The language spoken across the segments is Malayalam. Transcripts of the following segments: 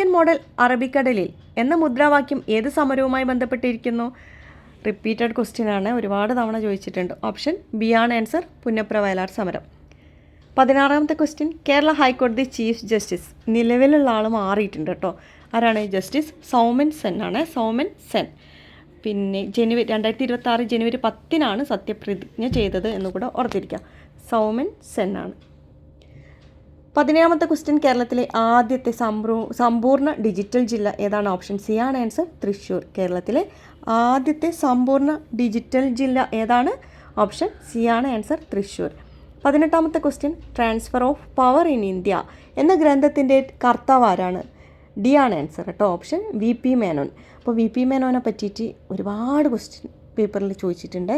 അമേരിക്കൻ മോഡൽ അറബിക്കടലിൽ എന്ന മുദ്രാവാക്യം ഏത് സമരവുമായി ബന്ധപ്പെട്ടിരിക്കുന്നു? റിപ്പീറ്റഡ് ക്വസ്റ്റ്യൻ ആണ്, ഒരുപാട് തവണ ചോദിച്ചിട്ടുണ്ട്. ഓപ്ഷൻ ബി ആണ് ആൻസർ, പുന്നപ്ര വയലാർ സമരം. 16ാമത്തെ ക്വസ്റ്റ്യൻ, കേരള ഹൈക്കോടതി ചീഫ് ജസ്റ്റിസ് നിലവിലുള്ള ആൾ മാറിയിട്ടുണ്ട് കേട്ടോ. ആരാണ്? ജസ്റ്റിസ് സൗമൻ സെൻ ആണ്, സൗമൻ സെൻ. പിന്നെ 2026 ജനുവരി 10 സത്യപ്രതിജ്ഞ ചെയ്തത് എന്നുകൂടെ ഓർത്തിരിക്കുക. സൗമൻ സെൻ ആണ്. 17ാമത്തെ ക്വസ്റ്റ്യൻ, കേരളത്തിലെ ആദ്യത്തെ സമ്പൂർണ്ണ ഡിജിറ്റൽ ജില്ല ഏതാണ്? ഓപ്ഷൻ സി ആണ് ആൻസർ, തൃശ്ശൂർ. കേരളത്തിലെ ആദ്യത്തെ സമ്പൂർണ്ണ ഡിജിറ്റൽ ജില്ല ഏതാണ്? ഓപ്ഷൻ സി ആണ് ആൻസർ, തൃശ്ശൂർ. 18ാമത്തെ question, transfer of power in India എന്ന ഗ്രന്ഥത്തിൻ്റെ കർത്താവ് ആരാണ്? ഡി ആണ് ആൻസർ കേട്ടോ, ഓപ്ഷൻ വി പി മേനോൻ. അപ്പോൾ വി പി മേനോനെ പറ്റിയിട്ട് ഒരുപാട് ക്വസ്റ്റ്യൻ പേപ്പറിൽ ചോദിച്ചിട്ടുണ്ട്.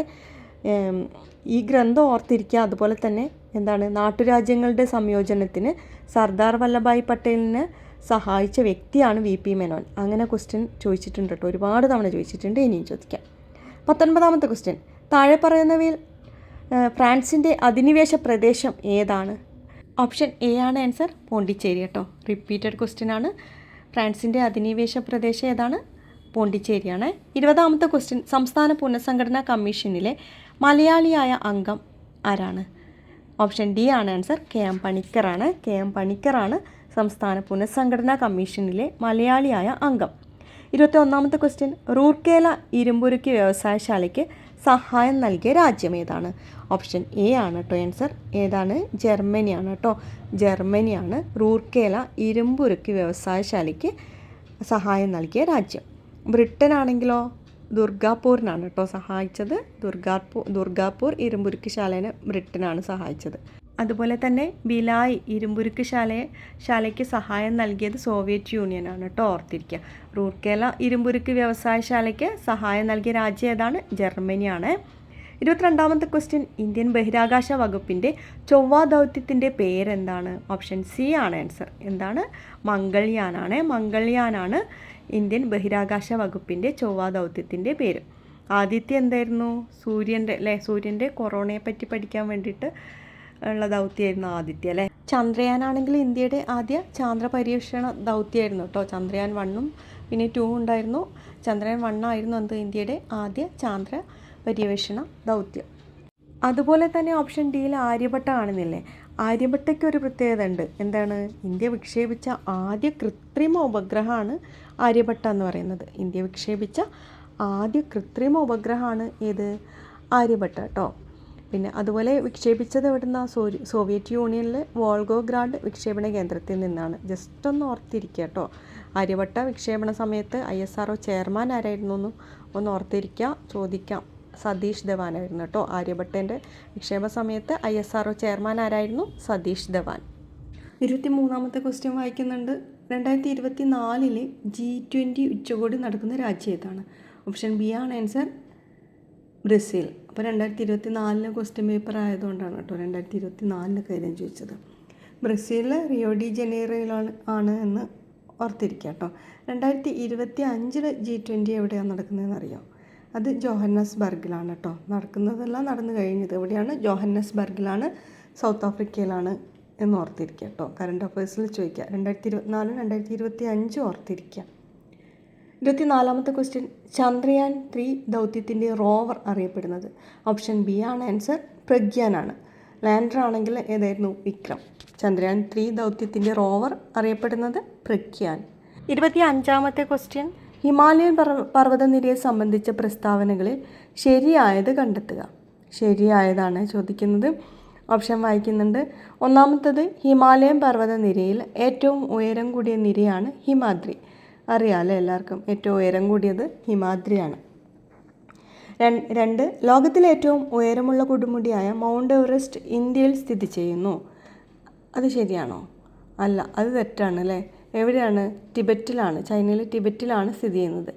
ഈ ഗ്രന്ഥം ഓർത്തിരിക്കുക. അതുപോലെ തന്നെ എന്താണ്, നാട്ടുരാജ്യങ്ങളുടെ സംയോജനത്തിന് സർദാർ വല്ലഭായ് പട്ടേലിനെ സഹായിച്ച വ്യക്തിയാണ് വി പി മേനോൻ. അങ്ങനെ ക്വസ്റ്റ്യൻ ചോദിച്ചിട്ടുണ്ട് കേട്ടോ, ഒരുപാട് തവണ ചോദിച്ചിട്ടുണ്ട്, ഇനിയും ചോദിക്കാം. 19ാമത്തെ ക്വസ്റ്റ്യൻ, താഴെ പറയുന്നവയിൽ ഫ്രാൻസിൻ്റെ അധിനിവേശ പ്രദേശം ഏതാണ്? ഓപ്ഷൻ എ ആണ് ആൻസർ, പോണ്ടിച്ചേരി കേട്ടോ. റിപ്പീറ്റഡ് ക്വസ്റ്റ്യൻ ആണ്. ഫ്രാൻസിൻ്റെ അധിനിവേശ പ്രദേശം ഏതാണ്? പോണ്ടിച്ചേരിയാണ്. 20ാമത്തെ ക്വസ്റ്റ്യൻ, സംസ്ഥാന പുനഃസംഘടനാ കമ്മീഷനിലെ മലയാളിയായ അംഗം ആരാണ്? ഓപ്ഷൻ ഡി ആണ് ആൻസർ, കെ എം പണിക്കറാണ്. കെ എം പണിക്കറാണ് സംസ്ഥാന പുനഃസംഘടനാ കമ്മീഷനിലെ മലയാളിയായ അംഗം. 21ാമത്തെ ക്വസ്റ്റ്യൻ, റൂർക്കേല ഇരുമ്പുരുക്കി വ്യവസായശാലയ്ക്ക് സഹായം നൽകിയ രാജ്യം ഏതാണ്? ഓപ്ഷൻ എ ആണ് കേട്ടോ ആൻസർ, ഏതാണ്? ജർമ്മനിയാണ് കേട്ടോ, ജർമ്മനിയാണ് റൂർക്കേല ഇരുമ്പുരുക്കി വ്യവസായശാലയ്ക്ക് സഹായം നൽകിയ രാജ്യം. ബ്രിട്ടൻ ആണെങ്കിലോ ദുർഗാപൂരിനാണ് കേട്ടോ സഹായിച്ചത്. ദുർഗാപൂർ ഇരുമ്പുരുക്ക് ശാലേനെ ബ്രിട്ടനാണ് സഹായിച്ചത്. അതുപോലെ തന്നെ ഭിലായ് ഇരുമ്പുരുക്ക് ശാലയ്ക്ക് സഹായം നൽകിയത് സോവിയറ്റ് യൂണിയനാണ് കേട്ടോ, ഓർത്തിരിക്കുക. റൂർക്കേല ഇരുമ്പുരുക്ക് വ്യവസായശാലയ്ക്ക് സഹായം നൽകിയ രാജ്യം ഏതാണ്? ജർമ്മനിയാണ്. 22ാമത്തെ ക്വസ്റ്റ്യൻ, ഇന്ത്യൻ ബഹിരാകാശ വകുപ്പിൻ്റെ ചൊവ്വ ദൗത്യത്തിൻ്റെ പേരെന്താണ്? ഓപ്ഷൻ സി ആണ് ആൻസർ, എന്താണ്? മംഗൾയാനാണ്. മംഗൾയാനാണ് ഇന്ത്യൻ ബഹിരാകാശ വകുപ്പിൻ്റെ ചൊവ്വ ദൗത്യത്തിൻ്റെ പേര്. ആദിത്യ എന്തായിരുന്നു? സൂര്യൻ്റെ കൊറോണയെ പറ്റി പഠിക്കാൻ വേണ്ടിയിട്ട് ഉള്ള ദൗത്യമായിരുന്നു ആദിത്യ അല്ലേ. ചന്ദ്രയാനാണെങ്കിൽ ഇന്ത്യയുടെ ആദ്യ ചാന്ദ്ര പര്യവേഷണ ദൗത്യമായിരുന്നു കേട്ടോ. ചന്ദ്രയാൻ 1 പിന്നെ 2 ഉണ്ടായിരുന്നു. ചന്ദ്രയാൻ 1 ആയിരുന്നു ഇന്ത്യയുടെ ആദ്യ ചാന്ദ്ര പര്യവേഷണ ദൗത്യം. അതുപോലെ തന്നെ ഓപ്ഷൻ ഡിയിൽ ആര്യഭട്ട കാണുന്നില്ലേ? ആര്യഭട്ടയ്ക്ക് ഒരു പ്രത്യേകത ഉണ്ട്. എന്താണ്? ഇന്ത്യ വിക്ഷേപിച്ച ആദ്യ കൃത്രിമ ഉപഗ്രഹമാണ് ആര്യഭട്ട എന്ന് പറയുന്നത്. ഇന്ത്യ വിക്ഷേപിച്ച ആദ്യ കൃത്രിമ ഉപഗ്രഹമാണ് ഏത്? ആര്യഭട്ട കേട്ടോ. പിന്നെ അതുപോലെ വിക്ഷേപിച്ചത് എവിടുന്ന? സോവിയറ്റ് യൂണിയനിലെ വോൾഗോഗ്രാഡ് വിക്ഷേപണ കേന്ദ്രത്തിൽ നിന്നാണ്. ജസ്റ്റ് ഒന്ന് ഓർത്തിരിക്കുക കേട്ടോ. ആര്യഭട്ട വിക്ഷേപണ സമയത്ത് ISRO ചെയർമാൻ ആരായിരുന്നു എന്ന് ഒന്ന് ഓർത്തിരിക്കുക, ചോദിക്കാം. സതീഷ് ധവാൻ ആയിരുന്നു കേട്ടോ. ആര്യഭട്ടൻ്റെ വിക്ഷേപ സമയത്ത് ISRO ചെയർമാൻ ആരായിരുന്നു? സതീഷ് ധവാൻ. 23ാമത്തെ ക്വസ്റ്റ്യൻ വായിക്കുന്നുണ്ട്. 2024 G20 ഉച്ചകോടി നടക്കുന്ന രാജ്യം ഏതാണ്? ഓപ്ഷൻ ബി ആണ് ആൻസർ, ബ്രസീൽ. അപ്പോൾ 2024 ക്വസ്റ്റ്യൻ പേപ്പർ ആയതുകൊണ്ടാണ് കേട്ടോ 2024 കാര്യം ചോദിച്ചത്. ബ്രസീലിലെ റിയോ ഡി ജനീറോയിലാണ് എന്ന് ഓർത്തിരിക്കുക കേട്ടോ. 2025 G20 എവിടെയാണ് നടക്കുന്നതെന്ന് അറിയാം? അത് ജോഹന്നസ്ബർഗിലാണ് കേട്ടോ. നടക്കുന്നതെല്ലാം നടന്നു കഴിഞ്ഞത് എവിടെയാണ്? ജോഹന്നസ്ബർഗിലാണ്, സൗത്ത് ആഫ്രിക്കയിലാണ് എന്ന് ഓർത്തിരിക്കുക കേട്ടോ. കറണ്ട് അഫയേഴ്സിൽ ചോദിക്കുക. 2024 2025 ഓർത്തിരിക്കുക. 24ാമത്തെ ക്വസ്റ്റ്യൻ, ചന്ദ്രയാൻ 3 ദൗത്യത്തിൻ്റെ റോവർ അറിയപ്പെടുന്നത്? ഓപ്ഷൻ ബി ആണ് ആൻസർ, പ്രഗ്യാനാണ്. ലാൻഡർ ആണെങ്കിൽ ഏതായിരുന്നു? വിക്രം. ചന്ദ്രയാൻ 3 ദൗത്യത്തിൻ്റെ റോവർ അറിയപ്പെടുന്നത് പ്രഗ്യാൻ. 25ാമത്തെ ക്വസ്റ്റ്യൻ, ഹിമാലയൻ പർവ്വതനിരയെ സംബന്ധിച്ച പ്രസ്താവനകളിൽ ശരിയായത് കണ്ടെത്തുക. ശരിയായതാണ് ചോദിക്കുന്നത്. ഓപ്ഷൻ വായിക്കുന്നുണ്ട്. ഒന്നാമത്തത്, ഹിമാലയൻ പർവ്വതനിരയിൽ ഏറ്റവും ഉയരം കൂടിയ നിരയാണ് ഹിമാദ്രി. അറിയാമല്ലോ എല്ലാവർക്കും, ഏറ്റവും ഉയരം കൂടിയത് ഹിമാദ്രിയാണ്. 2, ലോകത്തിലെ ഏറ്റവും ഉയരമുള്ള കൊടുമുടിയായ മൗണ്ട് എവറസ്റ്റ് ഇന്ത്യയിൽ സ്ഥിതി ചെയ്യുന്നു. അത് ശരിയാണോ? അല്ല, അത് തെറ്റാണ് അല്ലേ. എവിടെയാണ്? ടിബറ്റിലാണ്. ചൈനയിലെ ടിബറ്റിലാണ് സ്ഥിതി ചെയ്യുന്നത്.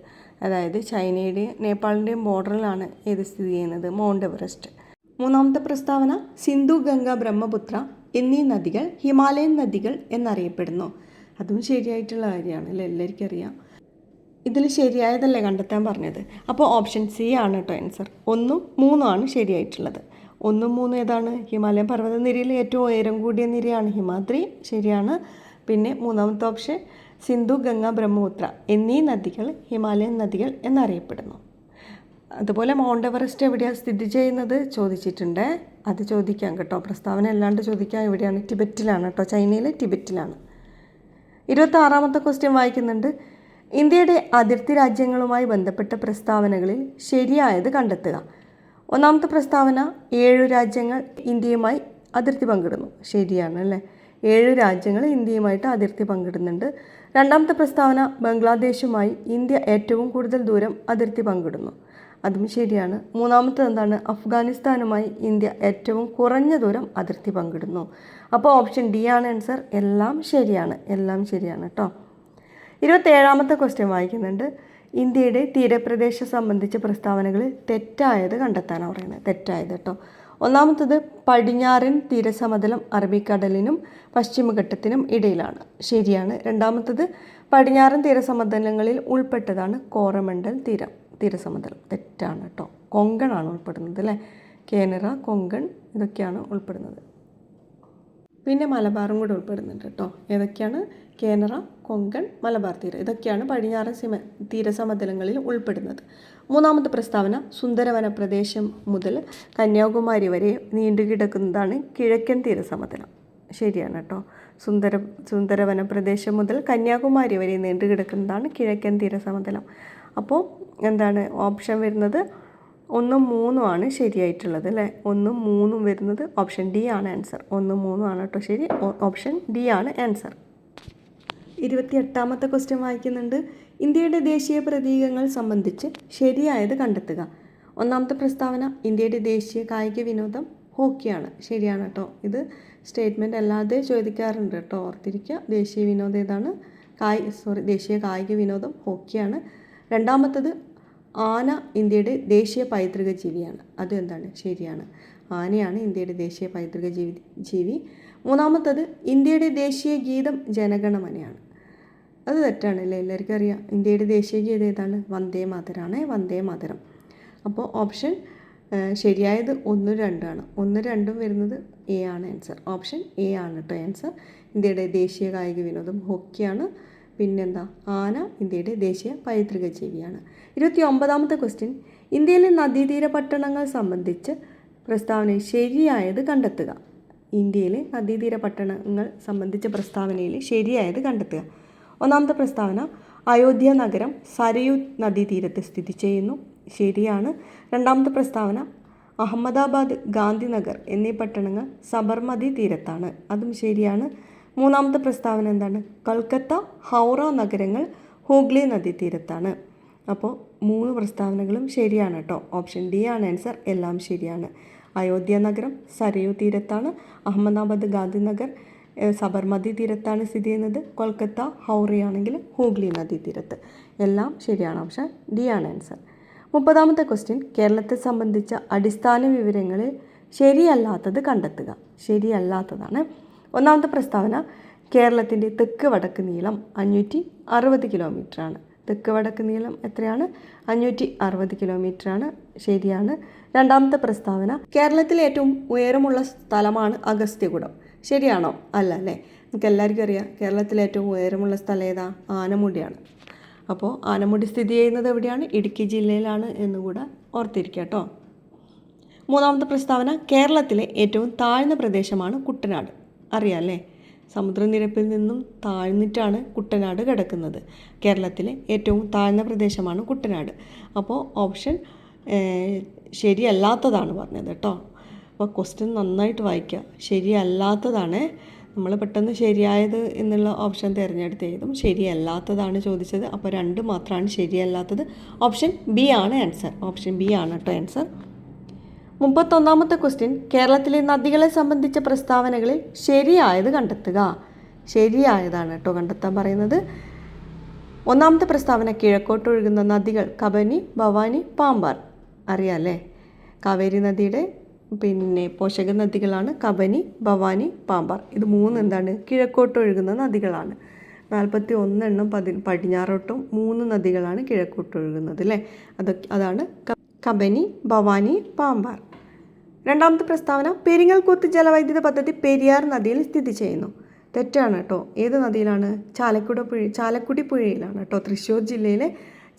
അതായത് ചൈനയുടെയും നേപ്പാളിൻ്റെയും ബോർഡറിലാണ് ഇത് സ്ഥിതി ചെയ്യുന്നത്, മൗണ്ട് എവറസ്റ്റ്. 3ാമത്തെ പ്രസ്താവന, സിന്ധു, ഗംഗ, ബ്രഹ്മപുത്ര എന്നീ നദികൾ ഹിമാലയൻ നദികൾ എന്നറിയപ്പെടുന്നു. അതും ശരിയായിട്ടുള്ള കാര്യമാണ് അല്ലേ, എല്ലാവർക്കും അറിയാം. ഇതിൽ ശരിയായതല്ലേ കണ്ടെത്താൻ പറഞ്ഞത്? അപ്പോൾ ഓപ്ഷൻ സി ആണ് കേട്ടോ ആൻസർ. 1, 3 ആണ് ശരിയായിട്ടുള്ളത്. 1, 3 ഏതാണ്? ഹിമാലയൻ പർവ്വതനിരയിൽ ഏറ്റവും ഉയരം കൂടിയ നിരയാണ് ഹിമാദ്രി, ശരിയാണ്. പിന്നെ 3ാമത്തെ ഓപ്ഷൻ സിന്ധു, ഗംഗ, ബ്രഹ്മപുത്ര എന്നീ നദികൾ ഹിമാലയൻ നദികൾ എന്നറിയപ്പെടുന്നു. അതുപോലെ മൗണ്ട് എവറസ്റ്റ് എവിടെയാണ് സ്ഥിതി ചെയ്യുന്നത് ചോദിച്ചിട്ടുണ്ട്. അത് ചോദിക്കാം കേട്ടോ, പ്രസ്താവന അല്ലാണ്ട് ചോദിക്കാം. എവിടെയാണ്? ടിബറ്റിലാണ് കേട്ടോ, ചൈനയിലെ ടിബറ്റിലാണ്. 26ാമത്തെ ക്വസ്റ്റ്യൻ വായിക്കുന്നുണ്ട്. ഇന്ത്യയുടെ അതിർത്തി രാജ്യങ്ങളുമായി ബന്ധപ്പെട്ട പ്രസ്താവനകളിൽ ശരിയായത് കണ്ടെത്തുക. ഒന്നാമത്തെ പ്രസ്താവന 7 രാജ്യങ്ങൾ ഇന്ത്യയുമായി അതിർത്തി പങ്കിടുന്നു. ശരിയാണ് അല്ലേ? 7 രാജ്യങ്ങൾ ഇന്ത്യയുമായിട്ട് അതിർത്തി പങ്കിടുന്നുണ്ട്. രണ്ടാമത്തെ പ്രസ്താവന ബംഗ്ലാദേശുമായി ഇന്ത്യ ഏറ്റവും കൂടുതൽ ദൂരം അതിർത്തി പങ്കിടുന്നു. അതും ശരിയാണ്. മൂന്നാമത്തത് എന്താണ്? അഫ്ഗാനിസ്ഥാനുമായി ഇന്ത്യ ഏറ്റവും കുറഞ്ഞ ദൂരം അതിർത്തി പങ്കിടുന്നു. അപ്പോൾ ഓപ്ഷൻ ഡി ആണ് ആൻസർ. എല്ലാം ശരിയാണ്, എല്ലാം ശരിയാണ് കേട്ടോ. 27ാമത്തെ ക്വസ്റ്റ്യൻ വായിക്കുന്നുണ്ട്. ഇന്ത്യയുടെ തീരപ്രദേശം സംബന്ധിച്ച പ്രസ്താവനകളിൽ തെറ്റായത് കണ്ടെത്താനാണ് പറയുന്നത്. തെറ്റായത് കേട്ടോ. ഒന്നാമത്തത് പടിഞ്ഞാറൻ തീരസമതലം അറബിക്കടലിനും പശ്ചിമഘട്ടത്തിനും ഇടയിലാണ്. ശരിയാണ്. രണ്ടാമത്തത് പടിഞ്ഞാറൻ തീരസമതലങ്ങളിൽ ഉൾപ്പെട്ടതാണ് കോറമണ്ടൽ തീരസമതലം. തെറ്റാണ് കേട്ടോ. കൊങ്കണാണ് ഉൾപ്പെടുന്നത് അല്ലേ? കാനറ, കൊങ്കൺ ഇതൊക്കെയാണ് ഉൾപ്പെടുന്നത്. പിന്നെ മലബാറും കൂടെ ഉൾപ്പെടുന്നുണ്ട് കേട്ടോ. ഏതൊക്കെയാണ്? കാനറ, കൊങ്കൺ, മലബാർ തീരം ഇതൊക്കെയാണ് പടിഞ്ഞാറൻ തീരസമതലങ്ങളിൽ ഉൾപ്പെടുന്നത്. മൂന്നാമത്തെ പ്രസ്താവന സുന്ദരവന പ്രദേശം മുതൽ കന്യാകുമാരി വരെ നീണ്ടുകിടക്കുന്നതാണ് കിഴക്കൻ തീരസമതലം. ശരിയാണ് കേട്ടോ. സുന്ദരവന പ്രദേശം മുതൽ കന്യാകുമാരി വരെ നീണ്ടുകിടക്കുന്നതാണ് കിഴക്കൻ തീരസമതലം. അപ്പോൾ എന്താണ് ഓപ്ഷൻ വരുന്നത്? 1ഉം 3ഉം ആണ് ശരിയായിട്ടുള്ളത് അല്ലേ? 1ഉം 3ഉം വരുന്നത് ഓപ്ഷൻ ഡി ആണ് ആൻസർ. 1ഉം 3ഉം ആണ് കേട്ടോ ശരി. ഓപ്ഷൻ ഡി ആണ് ആൻസർ. 28ാമത്തെ ക്വസ്റ്റ്യൻ വായിക്കുന്നുണ്ട്. ഇന്ത്യയുടെ ദേശീയ പ്രതീകങ്ങൾ സംബന്ധിച്ച് ശരിയായത് കണ്ടെത്തുക. ഒന്നാമത്തെ പ്രസ്താവന ഇന്ത്യയുടെ ദേശീയ കായിക വിനോദം ഹോക്കിയാണ്. ശരിയാണ് കേട്ടോ. ഇത് സ്റ്റേറ്റ്മെൻറ്റ് അല്ലാതെ ചോദിക്കാറുണ്ട് കേട്ടോ, ഓർത്തിരിക്കുക. ദേശീയ വിനോദം ഏതാണ്? ദേശീയ കായിക വിനോദം ഹോക്കിയാണ്. രണ്ടാമത്തത് ആന ഇന്ത്യയുടെ ദേശീയ പൈതൃക ജീവിയാണ്. അത് എന്താണ്? ശരിയാണ്. ആനയാണ് ഇന്ത്യയുടെ ദേശീയ പൈതൃക ജീവി. മൂന്നാമത്തത് ഇന്ത്യയുടെ ദേശീയ ഗീതം ജനഗണമനയാണ്. അത് തെറ്റാണല്ലേ? എല്ലാവർക്കും അറിയാം. ഇന്ത്യയുടെ ദേശീയ ഗീതം ഏതാണ്? വന്ദേ മാതരമാണ്. വന്ദേ മാതരം. അപ്പോൾ ഓപ്ഷൻ ശരിയായത് 1ഉം 2ഉം ആണ്. 1ഉം 2ഉം വരുന്നത് എ ആണ് ആൻസർ. ഓപ്ഷൻ എ ആണ് കേട്ടോ ആൻസർ. ഇന്ത്യയുടെ ദേശീയ കായിക വിനോദം ഹോക്കിയാണ്. പിന്നെന്താ? ആന ഇന്ത്യയുടെ ദേശീയ പൈതൃക ജീവിയാണ്. 29ാമത്തെ ക്വസ്റ്റ്യൻ. ഇന്ത്യയിലെ നദീതീര പട്ടണങ്ങൾ സംബന്ധിച്ച് പ്രസ്താവനയിൽ ശരിയായത് കണ്ടെത്തുക. ഇന്ത്യയിലെ നദീതീര പട്ടണങ്ങൾ സംബന്ധിച്ച പ്രസ്താവനയിൽ ശരിയായത് കണ്ടെത്തുക. ഒന്നാമത്തെ പ്രസ്താവന അയോധ്യ നഗരം സരയൂ നദീതീരത്ത് സ്ഥിതി ചെയ്യുന്നു. ശരിയാണ്. രണ്ടാമത്തെ പ്രസ്താവന അഹമ്മദാബാദ്, ഗാന്ധിനഗർ എന്നീ പട്ടണങ്ങൾ സബർമതി തീരത്താണ്. അതും ശരിയാണ്. മൂന്നാമത്തെ പ്രസ്താവന എന്താണ്? കൽക്കത്ത, ഹൗറ നഗരങ്ങൾ ഹൂഗ്ലി നദീതീരത്താണ്. അപ്പോൾ 3 പ്രസ്താവനകളും ശരിയാണ് കേട്ടോ. ഓപ്ഷൻ ഡി ആണ് ആൻസർ. എല്ലാം ശരിയാണ്. അയോധ്യ നഗരം സരയൂ തീരത്താണ്. അഹമ്മദാബാദ്, ഗാന്ധിനഗർ സബർമതി തീരത്താണ് സ്ഥിതി ചെയ്യുന്നത്. കൊൽക്കത്ത, ഹൗറയാണെങ്കിൽ ഹൂഗ്ലി നദീതീരത്ത്. എല്ലാം ശരിയാണ്. ഓപ്ഷൻ ഡി ആണ് ആൻസർ. 30ാമത്തെ ക്വസ്റ്റ്യൻ. കേരളത്തെ സംബന്ധിച്ച അടിസ്ഥാന വിവരങ്ങളിൽ ശരിയല്ലാത്തത് കണ്ടെത്തുക. ശരിയല്ലാത്തതാണ്. ഒന്നാമത്തെ പ്രസ്താവന കേരളത്തിൻ്റെ തെക്ക് വടക്ക് നീളം 560 കിലോമീറ്ററാണ്. തെക്ക് വടക്ക് നീളം എത്രയാണ്? 560 കിലോമീറ്ററാണ്. ശരിയാണ്. രണ്ടാമത്തെ പ്രസ്താവന കേരളത്തിലെ ഏറ്റവും ഉയരമുള്ള സ്ഥലമാണ് അഗസ്ത്യകൂടം. ശരിയാണോ? അല്ല അല്ലേ? നമുക്ക് എല്ലാവർക്കും അറിയാം കേരളത്തിലെ ഏറ്റവും ഉയരമുള്ള സ്ഥലം ഏതാ? ആനമുടിയാണ്. അപ്പോൾ ആനമുടി സ്ഥിതി ചെയ്യുന്നത് എവിടെയാണ്? ഇടുക്കി ജില്ലയിലാണ് എന്നുകൂടെ ഓർത്തിരിക്കുക കേട്ടോ. മൂന്നാമത്തെ പ്രസ്താവന കേരളത്തിലെ ഏറ്റവും താഴ്ന്ന പ്രദേശമാണ് കുട്ടനാട്. അറിയാം അല്ലേ? സമുദ്രനിരപ്പിൽ നിന്നും താഴ്ന്നിട്ടാണ് കുട്ടനാട് കിടക്കുന്നത്. കേരളത്തിലെ ഏറ്റവും താഴ്ന്ന പ്രദേശമാണ് കുട്ടനാട്. അപ്പോൾ ഓപ്ഷൻ ശരിയല്ലാത്തതാണ് പറഞ്ഞത് കേട്ടോ. അപ്പോൾ ക്വസ്റ്റ്യൻ നന്നായിട്ട് വായിക്കുക. ശരിയല്ലാത്തതാണ്. നമ്മൾ പെട്ടെന്ന് ശരിയായത് എന്നുള്ള ഓപ്ഷൻ തിരഞ്ഞെടുത്ത് എഴുതും. ശരിയല്ലാത്തതാണ് ചോദിച്ചത്. അപ്പോൾ 2 മാത്രമാണ് ശരിയല്ലാത്തത്. ഓപ്ഷൻ ബി ആണ് ആൻസർ. ഓപ്ഷൻ ബി ആണ് കേട്ടോ ആൻസർ. 31ാമത്തെ ക്വസ്റ്റ്യൻ. കേരളത്തിലെ നദികളെ സംബന്ധിച്ച പ്രസ്താവനകളിൽ ശരിയായത് കണ്ടെത്തുക. ശരിയായതാണ് കേട്ടോ കണ്ടെത്താൻ പറയുന്നത്. ഒന്നാമത്തെ പ്രസ്താവന കിഴക്കോട്ടൊഴുകുന്ന നദികൾ കബനി, ഭവാനി, പാമ്പാർ. അറിയാമല്ലേ? കാവേരി നദിയുടെ പോഷക നദികളാണ് കബനി, ഭവാനി, പാമ്പാർ. ഇത് 3 എന്താണ്? കിഴക്കോട്ടൊഴുകുന്ന നദികളാണ്. 41 എണ്ണം പടിഞ്ഞാറോട്ടും 3 നദികളാണ് കിഴക്കോട്ടൊഴുകുന്നത് അല്ലേ? അതാണ് കബനി, ഭവാനി, പാമ്പാർ. രണ്ടാമത്തെ പ്രസ്താവന പെരിങ്ങൽകുത്ത് ജലവൈദ്യുത പദ്ധതി പെരിയാർ നദിയിൽ സ്ഥിതി ചെയ്യുന്നു. തെറ്റാണ് കേട്ടോ. ഏത് നദിയിലാണ്? ചാലക്കുടി പുഴയിലാണ് കേട്ടോ. തൃശ്ശൂർ ജില്ലയിലെ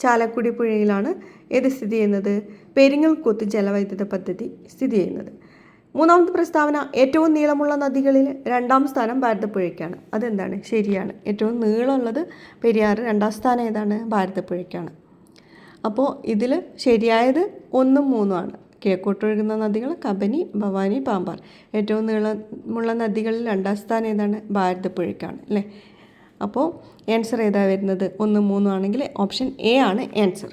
ചാലക്കുടി പുഴയിലാണ് ഏത് സ്ഥിതി ചെയ്യുന്നത്? പെരിങ്ങൽകുത്ത് ജലവൈദ്യുത പദ്ധതി സ്ഥിതി ചെയ്യുന്നത്. മൂന്നാമത്തെ പ്രസ്താവന, ഏറ്റവും നീളമുള്ള നദികളിൽ 2ാം സ്ഥാനം ഭാരതപ്പുഴയ്ക്കാണ്. അതെന്താണ്? ശരിയാണ്. ഏറ്റവും നീളമുള്ളത് പെരിയാർ, 2ാം സ്ഥാനം ഏതാണ്? ഭാരതപ്പുഴയ്ക്കാണ്. അപ്പോൾ ഇതിൽ ശരിയായത് 1ഉം 3ഉം ആണ്. കിഴക്കോട്ടൊഴുകുന്ന നദികൾ കബനി, ഭവാനി, പാമ്പാർ. ഏറ്റവും നീളമുള്ള നദികളിൽ 2ാം സ്ഥാനം ഏതാണ്? ഭാരതപ്പുഴയ്ക്കാണ് അല്ലേ. അപ്പോൾ ആൻസർ ഏതാ വരുന്നത്? 1ഉം 3ഉം ആണെങ്കിൽ ഓപ്ഷൻ എ ആണ് ആൻസർ.